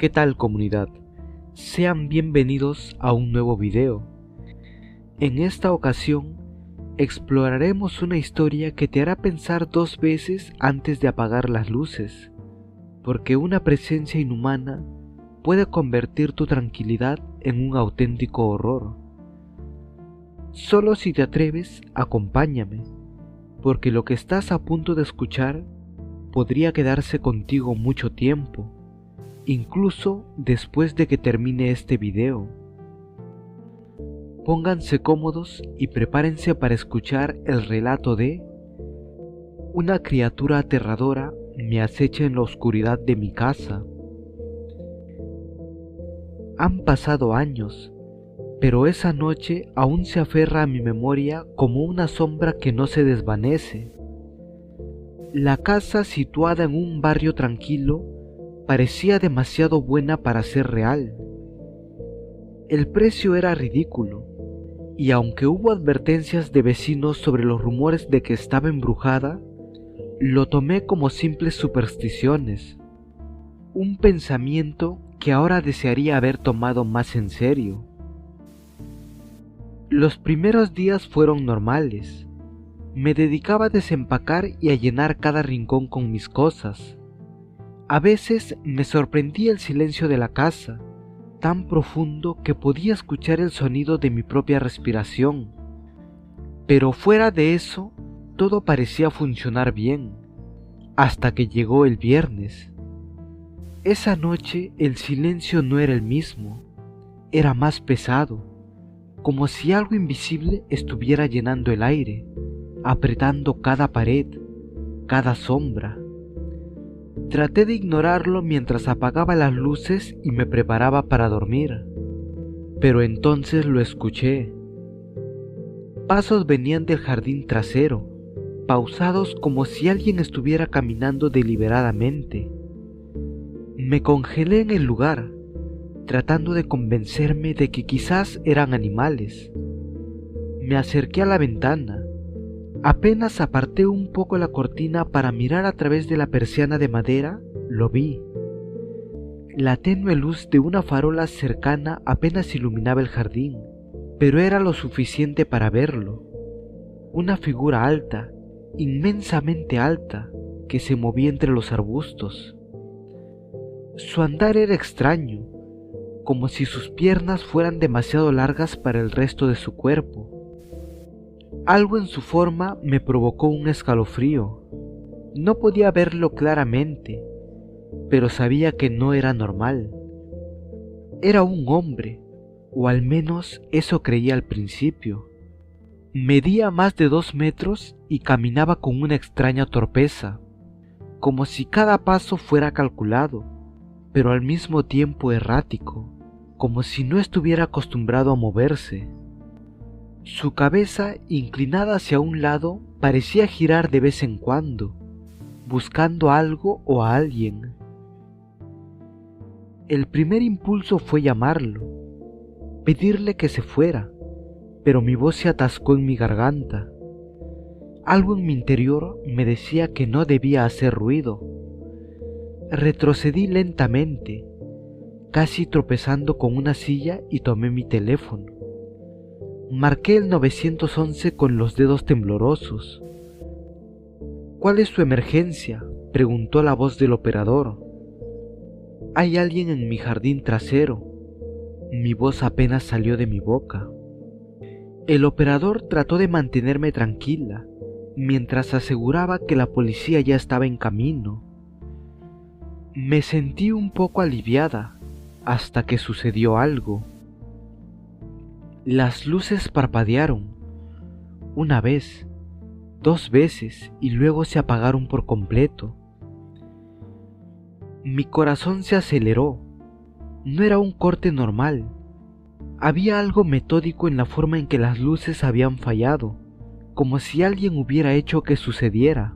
¿Qué tal, comunidad? Sean bienvenidos a un nuevo video. En esta ocasión exploraremos una historia que te hará pensar dos veces antes de apagar las luces, porque una presencia inhumana puede convertir tu tranquilidad en un auténtico horror. Solo si te atreves, acompáñame, porque lo que estás a punto de escuchar podría quedarse contigo mucho tiempo, incluso después de que termine este video. Pónganse cómodos y prepárense para escuchar el relato de una criatura aterradora me acecha en la oscuridad de mi casa. Han pasado años, pero esa noche aún se aferra a mi memoria como una sombra que no se desvanece. La casa, situada en un barrio tranquilo, parecía demasiado buena para ser real. El precio era ridículo, y aunque hubo advertencias de vecinos sobre los rumores de que estaba embrujada, lo tomé como simples supersticiones, un pensamiento que ahora desearía haber tomado más en serio. Los primeros días fueron normales. Me dedicaba a desempacar y a llenar cada rincón con mis cosas. A veces me sorprendía el silencio de la casa, tan profundo que podía escuchar el sonido de mi propia respiración. Pero fuera de eso, todo parecía funcionar bien, hasta que llegó el viernes. Esa noche el silencio no era el mismo, era más pesado, como si algo invisible estuviera llenando el aire, apretando cada pared, cada sombra. Traté de ignorarlo mientras apagaba las luces y me preparaba para dormir, pero entonces lo escuché. Pasos venían del jardín trasero, pausados como si alguien estuviera caminando deliberadamente. Me congelé en el lugar, tratando de convencerme de que quizás eran animales. Me acerqué a la ventana. Apenas aparté un poco la cortina para mirar a través de la persiana de madera, lo vi. La tenue luz de una farola cercana apenas iluminaba el jardín, pero era lo suficiente para verlo. Una figura alta, inmensamente alta, que se movía entre los arbustos. Su andar era extraño, como si sus piernas fueran demasiado largas para el resto de su cuerpo. Algo en su forma me provocó un escalofrío. No podía verlo claramente, pero sabía que no era normal. Era un hombre, o al menos eso creía al principio. Medía más de 2 metros y caminaba con una extraña torpeza, como si cada paso fuera calculado, pero al mismo tiempo errático, como si no estuviera acostumbrado a moverse. Su cabeza, inclinada hacia un lado, parecía girar de vez en cuando, buscando algo o a alguien. El primer impulso fue llamarlo, pedirle que se fuera, pero mi voz se atascó en mi garganta. Algo en mi interior me decía que no debía hacer ruido. Retrocedí lentamente, casi tropezando con una silla, y tomé mi teléfono. Marqué el 911 con los dedos temblorosos. ¿Cuál es su emergencia?, preguntó la voz del operador. Hay alguien en mi jardín trasero. Mi voz apenas salió de mi boca. El operador trató de mantenerme tranquila, mientras aseguraba que la policía ya estaba en camino. Me sentí un poco aliviada, hasta que sucedió algo. Las luces parpadearon, una vez, 2 veces, y luego se apagaron por completo. Mi corazón se aceleró. No era un corte normal. Había algo metódico en la forma en que las luces habían fallado, como si alguien hubiera hecho que sucediera.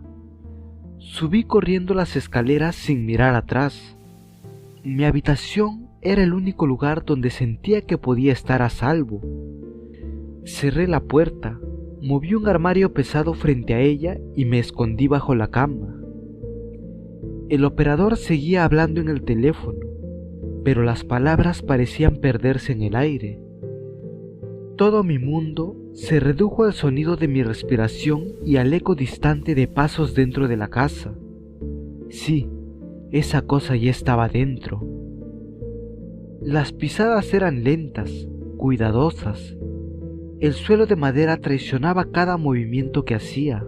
Subí corriendo las escaleras sin mirar atrás. Mi habitación era el único lugar donde sentía que podía estar a salvo. Cerré la puerta, moví un armario pesado frente a ella y me escondí bajo la cama. El operador seguía hablando en el teléfono. pero las palabras parecían perderse en el aire. Todo mi mundo se redujo al sonido de mi respiración y al eco distante de pasos dentro de la casa. Sí, esa cosa ya estaba dentro. Las pisadas eran lentas, cuidadosas. El suelo de madera traicionaba cada movimiento que hacía.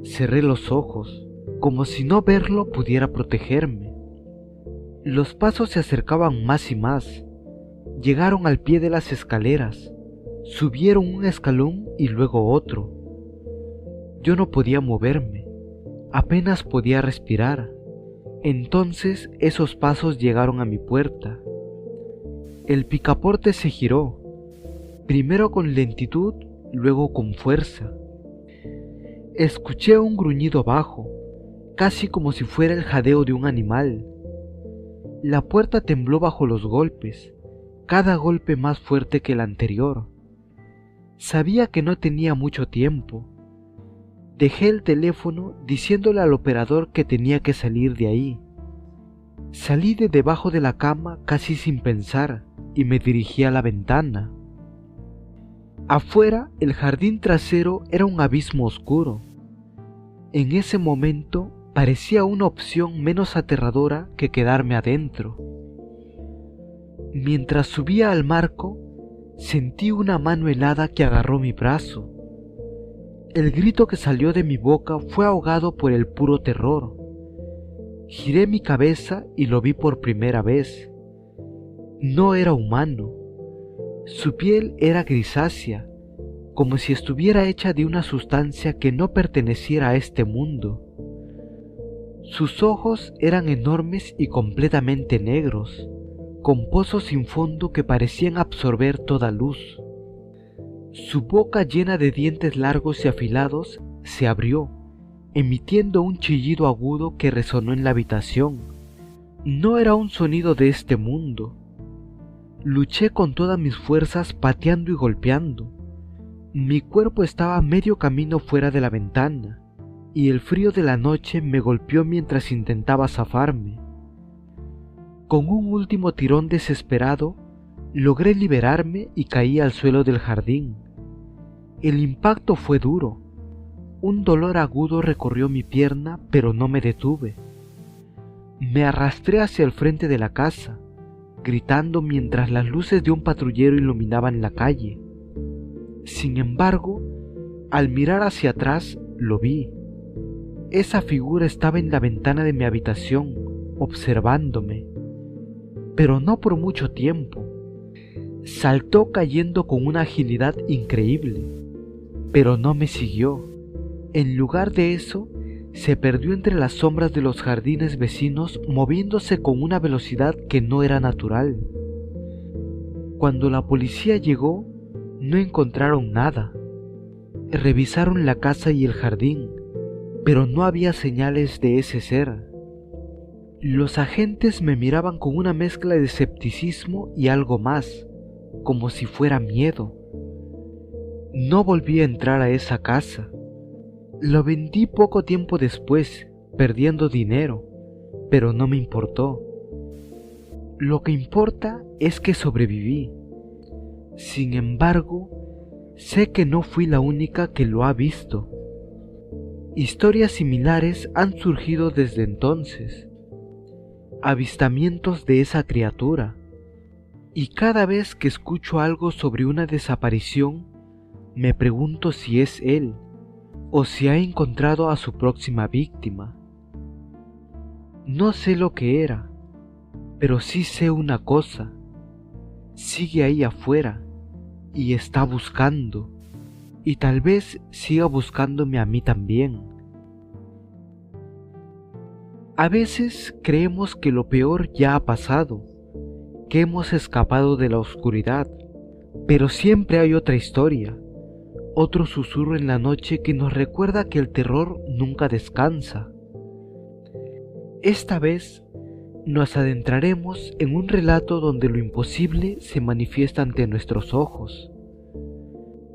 Cerré los ojos, como si no verlo pudiera protegerme. Los pasos se acercaban más y más. Llegaron al pie de las escaleras. Subieron un escalón y luego otro. Yo no podía moverme, apenas podía respirar. Entonces esos pasos llegaron a mi puerta. El picaporte se giró, primero con lentitud, luego con fuerza. Escuché un gruñido bajo, casi como si fuera el jadeo de un animal. La puerta tembló bajo los golpes, cada golpe más fuerte que el anterior. Sabía que no tenía mucho tiempo. Dejé el teléfono diciéndole al operador que tenía que salir de ahí. Salí de debajo de la cama casi sin pensar y me dirigí a la ventana. Afuera, el jardín trasero era un abismo oscuro. En ese momento parecía una opción menos aterradora que quedarme adentro. Mientras subía al marco, sentí una mano helada que agarró mi brazo. El grito que salió de mi boca fue ahogado por el puro terror. Giré mi cabeza y lo vi por primera vez. No era humano. Su piel era grisácea, como si estuviera hecha de una sustancia que no perteneciera a este mundo. Sus ojos eran enormes y completamente negros, con pozos sin fondo que parecían absorber toda luz. Su boca llena de dientes largos y afilados se abrió, emitiendo un chillido agudo que resonó en la habitación. No era un sonido de este mundo. Luché con todas mis fuerzas pateando y golpeando. Mi cuerpo estaba medio camino fuera de la ventana, y el frío de la noche me golpeó mientras intentaba zafarme. Con un último tirón desesperado, logré liberarme y caí al suelo del jardín. El impacto fue duro. Un dolor agudo recorrió mi pierna, pero no me detuve. Me arrastré hacia el frente de la casa, gritando mientras las luces de un patrullero iluminaban la calle. Sin embargo, al mirar hacia atrás, lo vi. Esa figura estaba en la ventana de mi habitación, observándome. Pero no por mucho tiempo. Saltó cayendo con una agilidad increíble, pero no me siguió. En lugar de eso, se perdió entre las sombras de los jardines vecinos, moviéndose con una velocidad que no era natural. Cuando la policía llegó, no encontraron nada. Revisaron la casa y el jardín, pero no había señales de ese ser. Los agentes me miraban con una mezcla de escepticismo y algo más, como si fuera miedo. No volví a entrar a esa casa. Lo vendí poco tiempo después, perdiendo dinero, pero no me importó. Lo que importa es que sobreviví. Sin embargo, sé que no fui la única que lo ha visto. Historias similares han surgido desde entonces. Avistamientos de esa criatura, y cada vez que escucho algo sobre una desaparición, me pregunto si es él o si ha encontrado a su próxima víctima. No sé lo que era, pero sí sé una cosa: sigue ahí afuera y está buscando, y tal vez siga buscándome a mí también. A veces creemos que lo peor ya ha pasado, que hemos escapado de la oscuridad, pero siempre hay otra historia, otro susurro en la noche que nos recuerda que el terror nunca descansa. Esta vez nos adentraremos en un relato donde lo imposible se manifiesta ante nuestros ojos.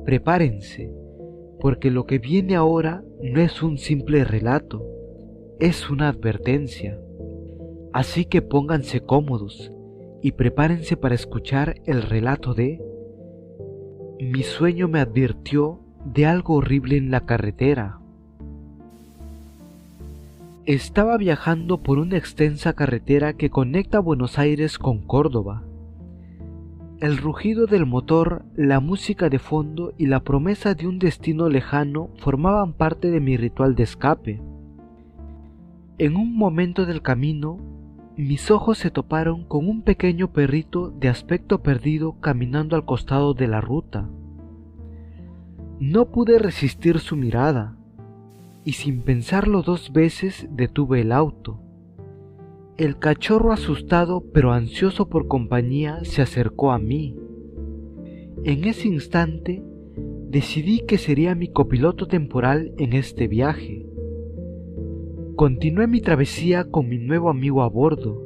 Prepárense, porque lo que viene ahora no es un simple relato, es una advertencia. Así que pónganse cómodos y prepárense para escuchar el relato de Mi sueño me advirtió de algo horrible en la carretera. Estaba viajando por una extensa carretera que conecta Buenos Aires con Córdoba. El rugido del motor, la música de fondo y la promesa de un destino lejano formaban parte de mi ritual de escape. En un momento del camino, mis ojos se toparon con un pequeño perrito de aspecto perdido caminando al costado de la ruta. No pude resistir su mirada, y sin pensarlo 2 veces detuve el auto. El cachorro, asustado pero ansioso por compañía, se acercó a mí. En ese instante decidí que sería mi copiloto temporal en este viaje. Continué mi travesía con mi nuevo amigo a bordo.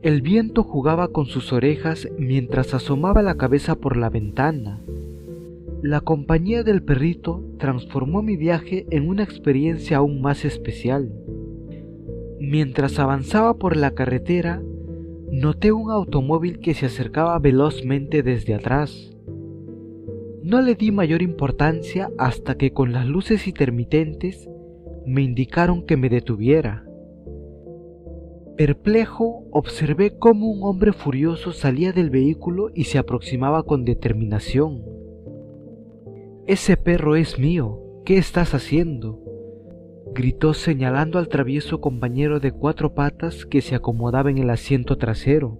El viento jugaba con sus orejas mientras asomaba la cabeza por la ventana. La compañía del perrito transformó mi viaje en una experiencia aún más especial. Mientras avanzaba por la carretera, noté un automóvil que se acercaba velozmente desde atrás. No le di mayor importancia hasta que con las luces intermitentes me indicaron que me detuviera. Perplejo, observé cómo un hombre furioso salía del vehículo y se aproximaba con determinación. «Ese perro es mío, ¿qué estás haciendo?», gritó señalando al travieso compañero de 4 patas que se acomodaba en el asiento trasero.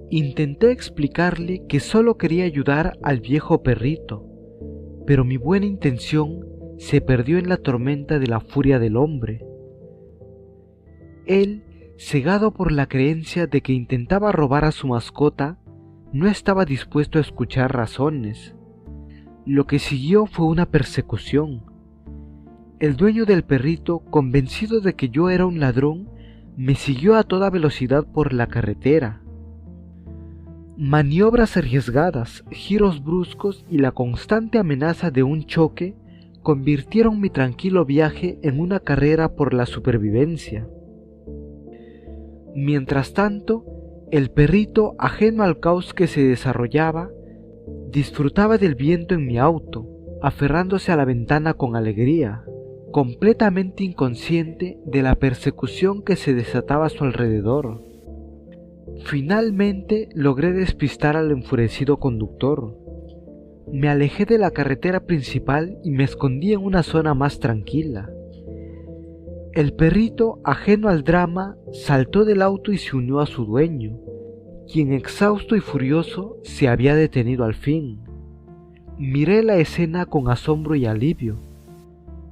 Intenté explicarle que solo quería ayudar al viejo perrito, pero mi buena intención se perdió en la tormenta de la furia del hombre. Él, cegado por la creencia de que intentaba robar a su mascota, no estaba dispuesto a escuchar razones. Lo que siguió fue una persecución. El dueño del perrito, convencido de que yo era un ladrón, me siguió a toda velocidad por la carretera. Maniobras arriesgadas, giros bruscos y la constante amenaza de un choque convirtieron mi tranquilo viaje en una carrera por la supervivencia. Mientras tanto, el perrito, ajeno al caos que se desarrollaba, disfrutaba del viento en mi auto, aferrándose a la ventana con alegría, completamente inconsciente de la persecución que se desataba a su alrededor. Finalmente logré despistar al enfurecido conductor. Me alejé de la carretera principal y me escondí en una zona más tranquila. El perrito, ajeno al drama, saltó del auto y se unió a su dueño, quien, exhausto y furioso, se había detenido al fin. Miré la escena con asombro y alivio.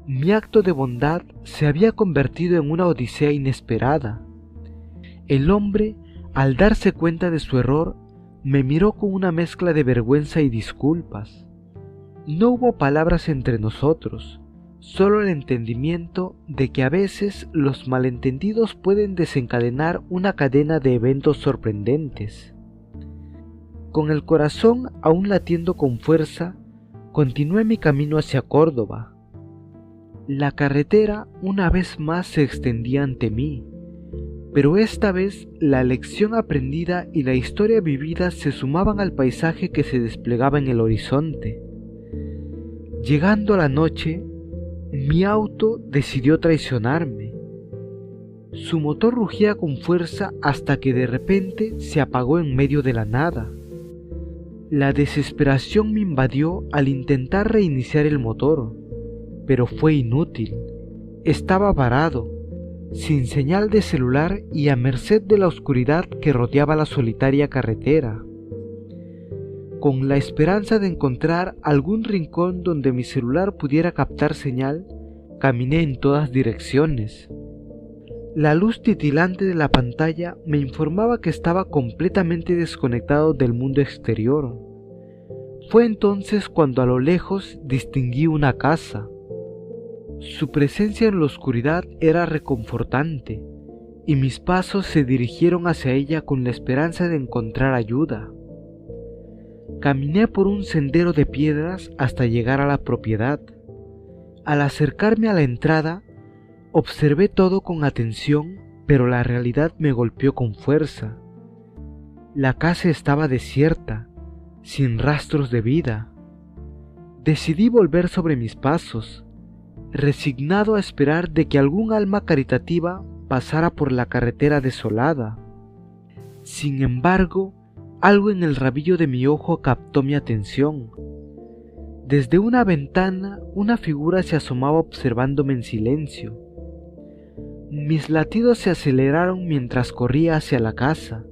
Mi acto de bondad se había convertido en una odisea inesperada. El hombre, al darse cuenta de su error, me miró con una mezcla de vergüenza y disculpas. No hubo palabras entre nosotros, solo el entendimiento de que a veces los malentendidos pueden desencadenar una cadena de eventos sorprendentes. Con el corazón aún latiendo con fuerza, continué mi camino hacia Córdoba. La carretera una vez más se extendía ante mí, pero esta vez la lección aprendida y la historia vivida se sumaban al paisaje que se desplegaba en el horizonte. Llegando a la noche, mi auto decidió traicionarme. Su motor rugía con fuerza hasta que de repente se apagó en medio de la nada. La desesperación me invadió al intentar reiniciar el motor, pero fue inútil. Estaba varado, sin señal de celular y a merced de la oscuridad que rodeaba la solitaria carretera. Con la esperanza de encontrar algún rincón donde mi celular pudiera captar señal, caminé en todas direcciones. La luz titilante de la pantalla me informaba que estaba completamente desconectado del mundo exterior. Fue entonces cuando a lo lejos distinguí una casa. Su presencia en la oscuridad era reconfortante, y mis pasos se dirigieron hacia ella con la esperanza de encontrar ayuda. Caminé por un sendero de piedras hasta llegar a la propiedad. Al acercarme a la entrada, observé todo con atención, pero la realidad me golpeó con fuerza. La casa estaba desierta, sin rastros de vida. Decidí volver sobre mis pasos, resignado a esperar de que algún alma caritativa pasara por la carretera desolada. Sin embargo, algo en el rabillo de mi ojo captó mi atención. Desde una ventana, una figura se asomaba observándome en silencio. Mis latidos se aceleraron mientras corría hacia la casa.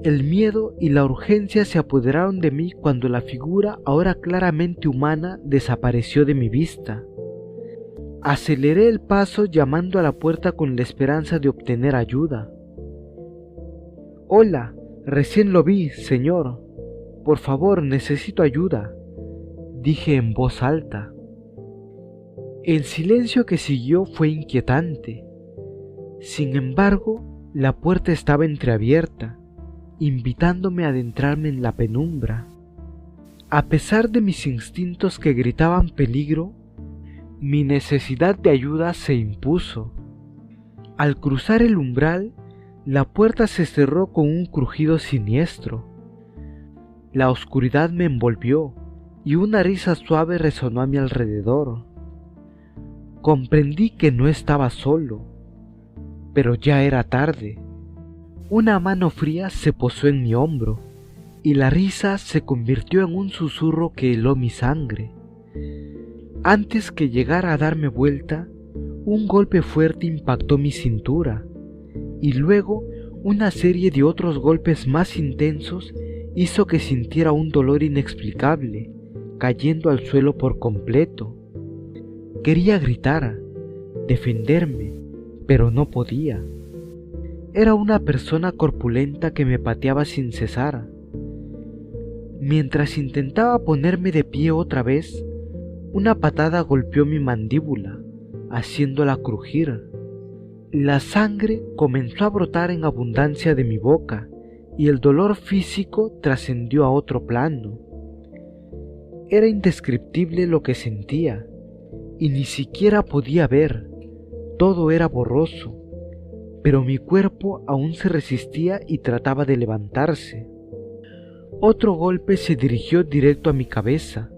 El miedo y la urgencia se apoderaron de mí cuando la figura, ahora claramente humana, desapareció de mi vista. Aceleré el paso llamando a la puerta con la esperanza de obtener ayuda. «Hola, recién lo vi, señor. Por favor, necesito ayuda», dije en voz alta. El silencio que siguió fue inquietante. Sin embargo, la puerta estaba entreabierta, invitándome a adentrarme en la penumbra. A pesar de mis instintos que gritaban peligro, mi necesidad de ayuda se impuso. Al cruzar el umbral, la puerta se cerró con un crujido siniestro. La oscuridad me envolvió y una risa suave resonó a mi alrededor. Comprendí que no estaba solo, pero ya era tarde. Una mano fría se posó en mi hombro y la risa se convirtió en un susurro que heló mi sangre. Antes que llegara a darme vuelta, un golpe fuerte impactó mi cintura y luego una serie de otros golpes más intensos hizo que sintiera un dolor inexplicable, cayendo al suelo por completo. Quería gritar, defenderme, pero no podía. Era una persona corpulenta que me pateaba sin cesar. Mientras intentaba ponerme de pie otra vez, una patada golpeó mi mandíbula, haciéndola crujir. La sangre comenzó a brotar en abundancia de mi boca y el dolor físico trascendió a otro plano. Era indescriptible lo que sentía y ni siquiera podía ver. Todo era borroso, pero mi cuerpo aún se resistía y trataba de levantarse. Otro golpe se dirigió directo a mi cabeza.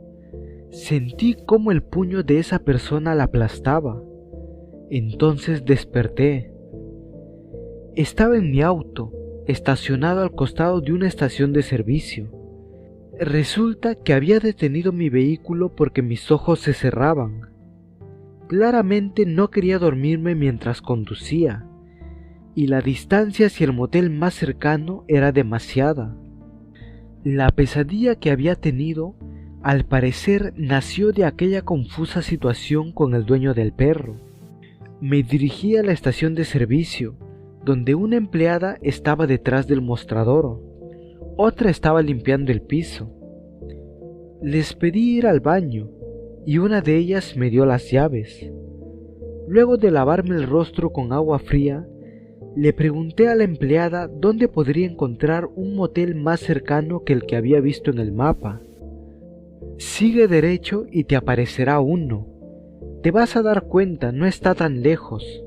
Sentí cómo el puño de esa persona la aplastaba. Entonces desperté. Estaba en mi auto, estacionado al costado de una estación de servicio. Resulta que había detenido mi vehículo porque mis ojos se cerraban. Claramente no quería dormirme mientras conducía, y la distancia hacia el motel más cercano era demasiada. La pesadilla que había tenido, al parecer, nació de aquella confusa situación con el dueño del perro. Me dirigí a la estación de servicio, donde una empleada estaba detrás del mostrador, otra estaba limpiando el piso. Les pedí ir al baño, y una de ellas me dio las llaves. Luego de lavarme el rostro con agua fría, le pregunté a la empleada dónde podría encontrar un motel más cercano que el que había visto en el mapa. «Sigue derecho y te aparecerá uno. Te vas a dar cuenta, no está tan lejos»,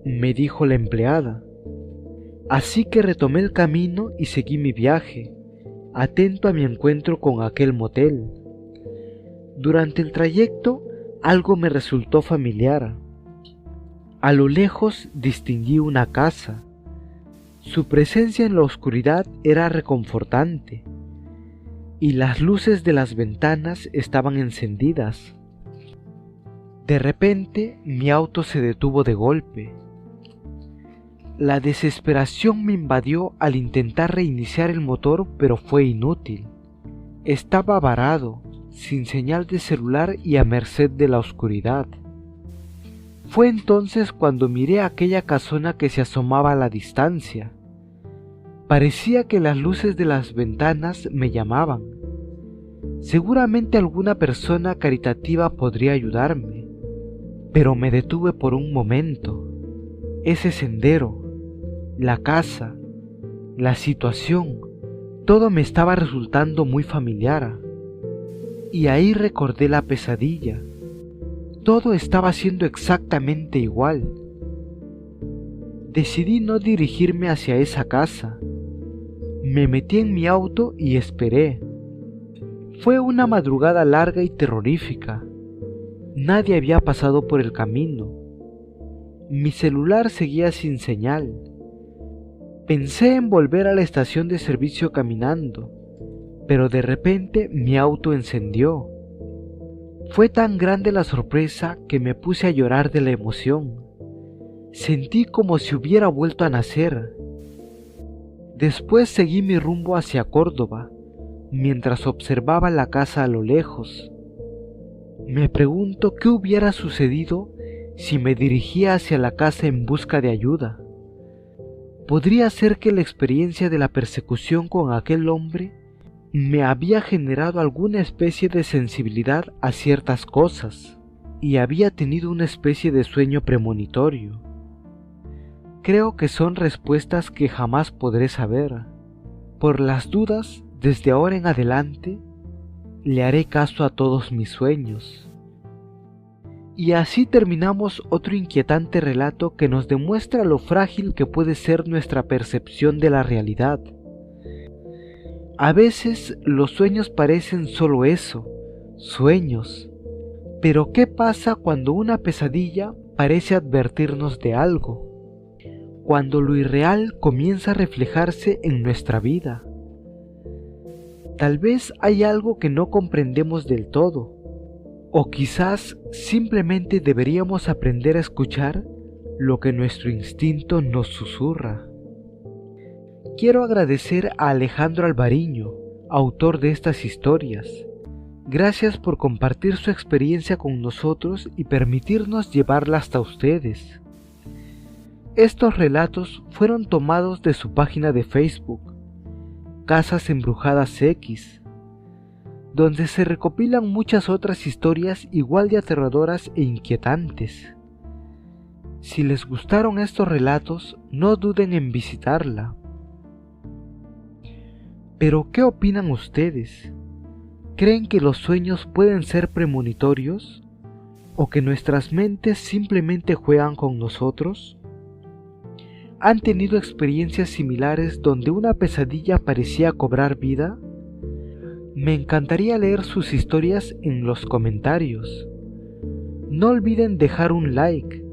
me dijo la empleada. Así que retomé el camino y seguí mi viaje, atento a mi encuentro con aquel motel. Durante el trayecto, algo me resultó familiar. A lo lejos distinguí una casa. Su presencia en la oscuridad era reconfortante, y las luces de las ventanas estaban encendidas. De repente, mi auto se detuvo de golpe. La desesperación me invadió al intentar reiniciar el motor, pero fue inútil. Estaba varado, sin señal de celular y a merced de la oscuridad. Fue entonces cuando miré aquella casona que se asomaba a la distancia. Parecía que las luces de las ventanas me llamaban. Seguramente alguna persona caritativa podría ayudarme, pero me detuve por un momento. Ese sendero, la casa, la situación, todo me estaba resultando muy familiar. Y ahí recordé la pesadilla. Todo estaba siendo exactamente igual. Decidí no dirigirme hacia esa casa. Me metí en mi auto y esperé. Fue una madrugada larga y terrorífica. Nadie había pasado por el camino. Mi celular seguía sin señal. Pensé en volver a la estación de servicio caminando, pero de repente mi auto encendió. Fue tan grande la sorpresa que me puse a llorar de la emoción. Sentí como si hubiera vuelto a nacer. Después seguí mi rumbo hacia Córdoba, mientras observaba la casa a lo lejos. Me pregunto qué hubiera sucedido si me dirigía hacia la casa en busca de ayuda. ¿Podría ser que la experiencia de la persecución con aquel hombre me había generado alguna especie de sensibilidad a ciertas cosas y había tenido una especie de sueño premonitorio? Creo que son respuestas que jamás podré saber. Por las dudas, desde ahora en adelante, le haré caso a todos mis sueños. Y así terminamos otro inquietante relato que nos demuestra lo frágil que puede ser nuestra percepción de la realidad. A veces los sueños parecen solo eso, sueños. Pero ¿qué pasa cuando una pesadilla parece advertirnos de algo? Cuando lo irreal comienza a reflejarse en nuestra vida. Tal vez hay algo que no comprendemos del todo, o quizás simplemente deberíamos aprender a escuchar lo que nuestro instinto nos susurra. Quiero agradecer a Alejandro Alvariño, autor de estas historias. Gracias por compartir su experiencia con nosotros y permitirnos llevarla hasta ustedes. Estos relatos fueron tomados de su página de Facebook, Casas Embrujadas X, donde se recopilan muchas otras historias igual de aterradoras e inquietantes. Si les gustaron estos relatos, no duden en visitarla. Pero, ¿qué opinan ustedes? ¿Creen que los sueños pueden ser premonitorios? ¿O que nuestras mentes simplemente juegan con nosotros? ¿Han tenido experiencias similares donde una pesadilla parecía cobrar vida? Me encantaría leer sus historias en los comentarios. No olviden dejar un like,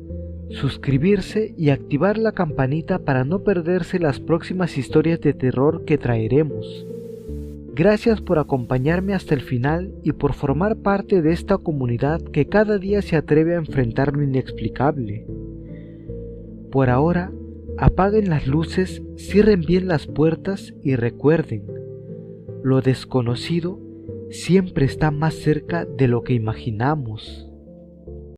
suscribirse y activar la campanita para no perderse las próximas historias de terror que traeremos. Gracias por acompañarme hasta el final y por formar parte de esta comunidad que cada día se atreve a enfrentar lo inexplicable. Por ahora, apaguen las luces, cierren bien las puertas y recuerden, lo desconocido siempre está más cerca de lo que imaginamos.